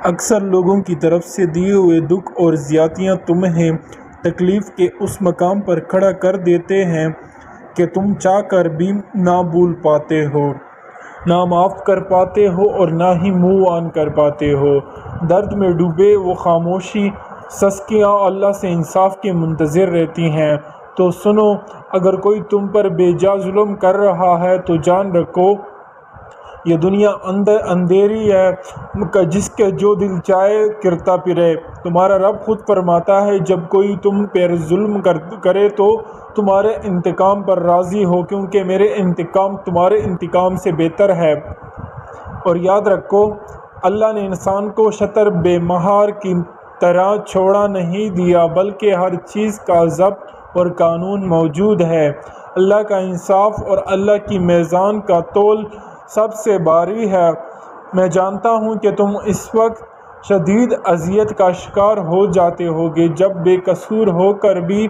اکثر لوگوں کی طرف سے دیے ہوئے دکھ اور زیادتیاں تمہیں تکلیف کے اس مقام پر کھڑا کر دیتے ہیں کہ تم چاہ کر بھی نہ بھول پاتے ہو، نہ معاف کر پاتے ہو اور نہ ہی منہ آن کر پاتے ہو۔ درد میں ڈوبے وہ خاموشی سسکیاں اللہ سے انصاف کے منتظر رہتی ہیں۔ تو سنو، اگر کوئی تم پر بے جا ظلم کر رہا ہے تو جان رکھو یہ دنیا اندھیری ہے جس کے جو دل چاہے کرتا پھرے۔ تمہارا رب خود فرماتا ہے جب کوئی تم پر ظلم کرے تو تمہارے انتقام پر راضی ہو، کیونکہ میرے انتقام تمہارے انتقام سے بہتر ہے۔ اور یاد رکھو اللہ نے انسان کو شتر بے مہار کی طرح چھوڑا نہیں دیا، بلکہ ہر چیز کا ضبط اور قانون موجود ہے۔ اللہ کا انصاف اور اللہ کی میزان کا تول سب سے بھاری ہے۔ میں جانتا ہوں کہ تم اس وقت شدید اذیت کا شکار ہو جاتے ہوگے جب بے قصور ہو کر بھی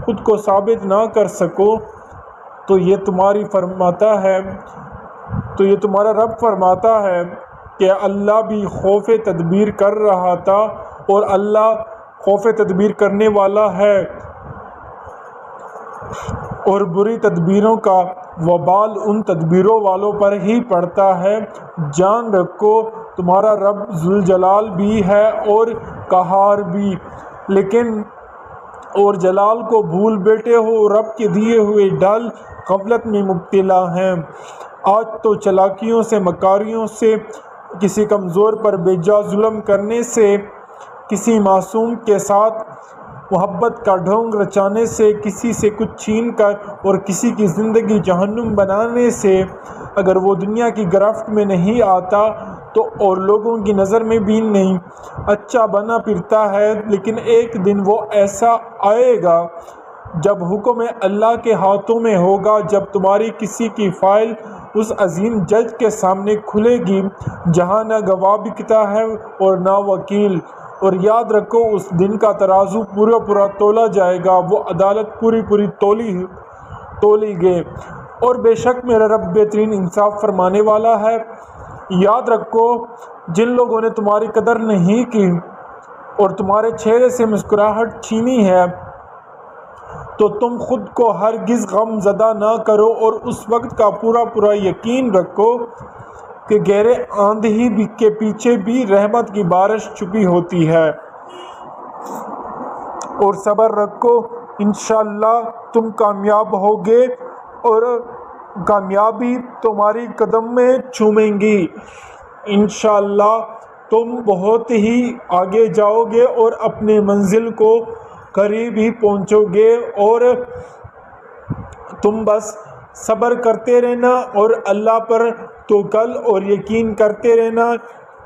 خود کو ثابت نہ کر سکو تو یہ تمہارا رب فرماتا ہے کہ اللہ بھی خوف تدبیر کر رہا تھا اور اللہ خوف تدبیر کرنے والا ہے، اور بری تدبیروں کا وبال ان تدبیروں والوں پر ہی پڑتا ہے۔ جان رکھو تمہارا رب ذوالجلال بھی ہے اور قہار بھی، لیکن اور جلال کو بھول بیٹھے ہو، رب کے دیے ہوئے ڈال غفلت میں مبتلا ہیں۔ آج تو چالاکیوں سے، مکاریوں سے، کسی کمزور پر بے جا ظلم کرنے سے، کسی معصوم کے ساتھ محبت کا ڈھونگ رچانے سے، کسی سے کچھ چھین کر اور کسی کی زندگی جہنم بنانے سے اگر وہ دنیا کی گرفت میں نہیں آتا تو اور لوگوں کی نظر میں بھی نہیں اچھا بنا پھرتا ہے، لیکن ایک دن وہ ایسا آئے گا جب حکم اللہ کے ہاتھوں میں ہوگا، جب تمہاری کسی کی فائل اس عظیم جج کے سامنے کھلے گی جہاں نہ گواہ بکتا ہے اور نہ وکیل۔ اور یاد رکھو اس دن کا ترازو پورا تولا جائے گا، وہ عدالت پوری تولی گے، اور بے شک میرا رب بہترین انصاف فرمانے والا ہے۔ یاد رکھو جن لوگوں نے تمہاری قدر نہیں کی اور تمہارے چہرے سے مسکراہٹ چھینی ہے تو تم خود کو ہرگز غم زدہ نہ کرو، اور اس وقت کا پورا یقین رکھو کہ گہرے آندھی کے پیچھے بھی رحمت کی بارش چھپی ہوتی ہے۔ اور صبر رکھو، انشاءاللہ تم کامیاب ہوگے اور کامیابی تمہاری قدم میں چومیں گی۔ انشاءاللہ تم بہت ہی آگے جاؤ گے اور اپنے منزل کو قریب ہی پہنچو گے، اور تم بس صبر کرتے رہنا اور اللہ پر توکل اور یقین کرتے رہنا۔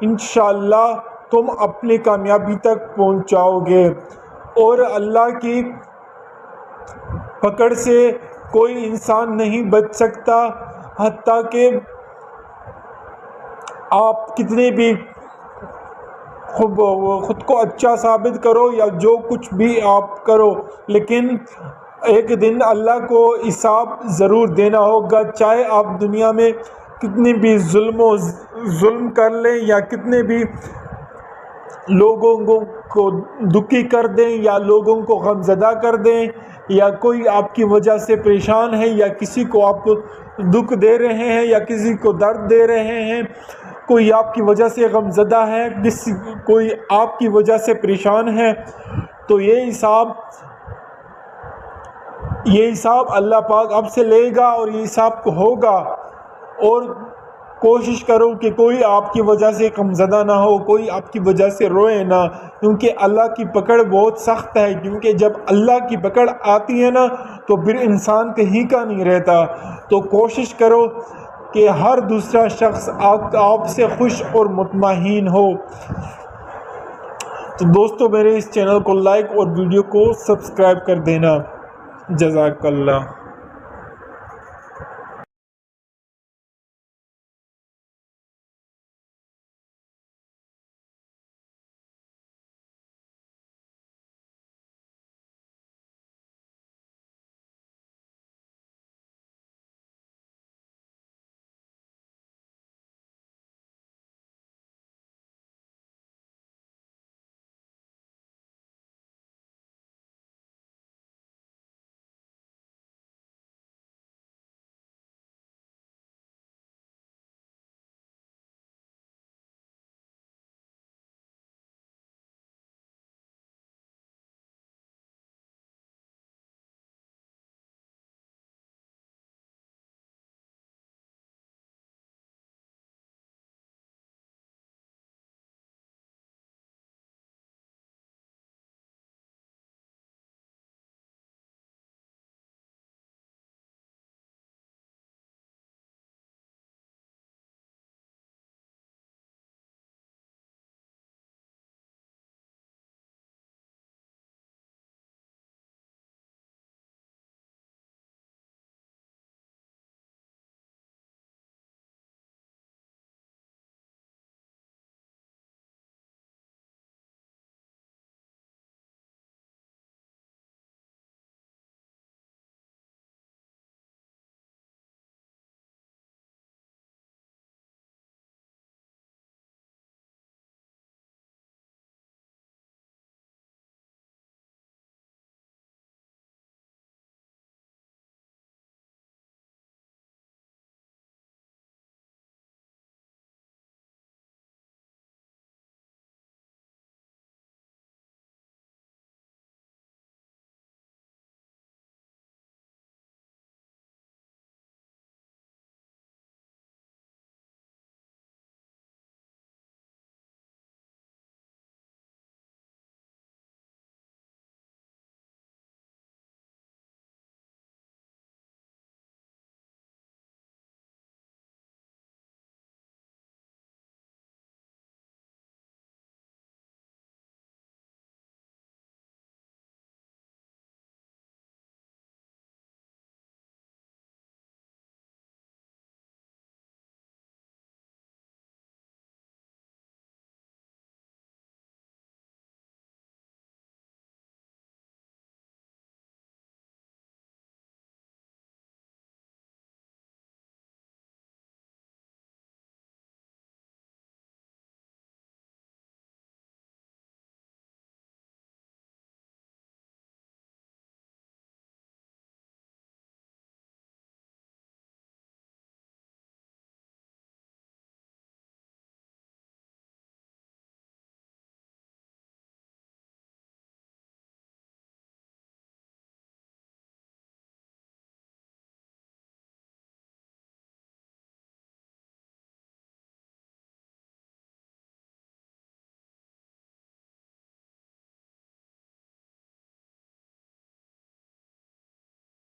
انشاءاللہ تم اپنی کامیابی تک پہنچ جاؤ گے، اور اللہ کی پکڑ سے کوئی انسان نہیں بچ سکتا، حتیٰ کہ آپ کتنے بھی خود کو اچھا ثابت کرو یا جو کچھ بھی آپ کرو، لیکن ایک دن اللہ کو حساب ضرور دینا ہوگا، چاہے آپ دنیا میں کتنی بھی ظلم کر لیں یا کتنے بھی لوگوں کو دکھی کر دیں یا لوگوں کو غمزدہ کر دیں، یا کوئی آپ کی وجہ سے پریشان ہے یا کسی کو آپ دکھ دے رہے ہیں یا کسی کو درد دے رہے ہیں، کوئی آپ کی وجہ سے غمزدہ ہے، کوئی آپ کی وجہ سے پریشان ہے، تو یہ حساب اللہ پاک آپ سے لے گا اور یہ حساب ہوگا۔ اور کوشش کرو کہ کوئی آپ کی وجہ سے غمزدہ نہ ہو، کوئی آپ کی وجہ سے روئے نہ، کیونکہ اللہ کی پکڑ بہت سخت ہے، کیونکہ جب اللہ کی پکڑ آتی ہے نا تو پھر انسان کہیں کا نہیں رہتا۔ تو کوشش کرو کہ ہر دوسرا شخص آپ سے خوش اور مطمئن ہو۔ تو دوستو میرے اس چینل کو لائک اور ویڈیو کو سبسکرائب کر دینا۔ جزاک اللہ۔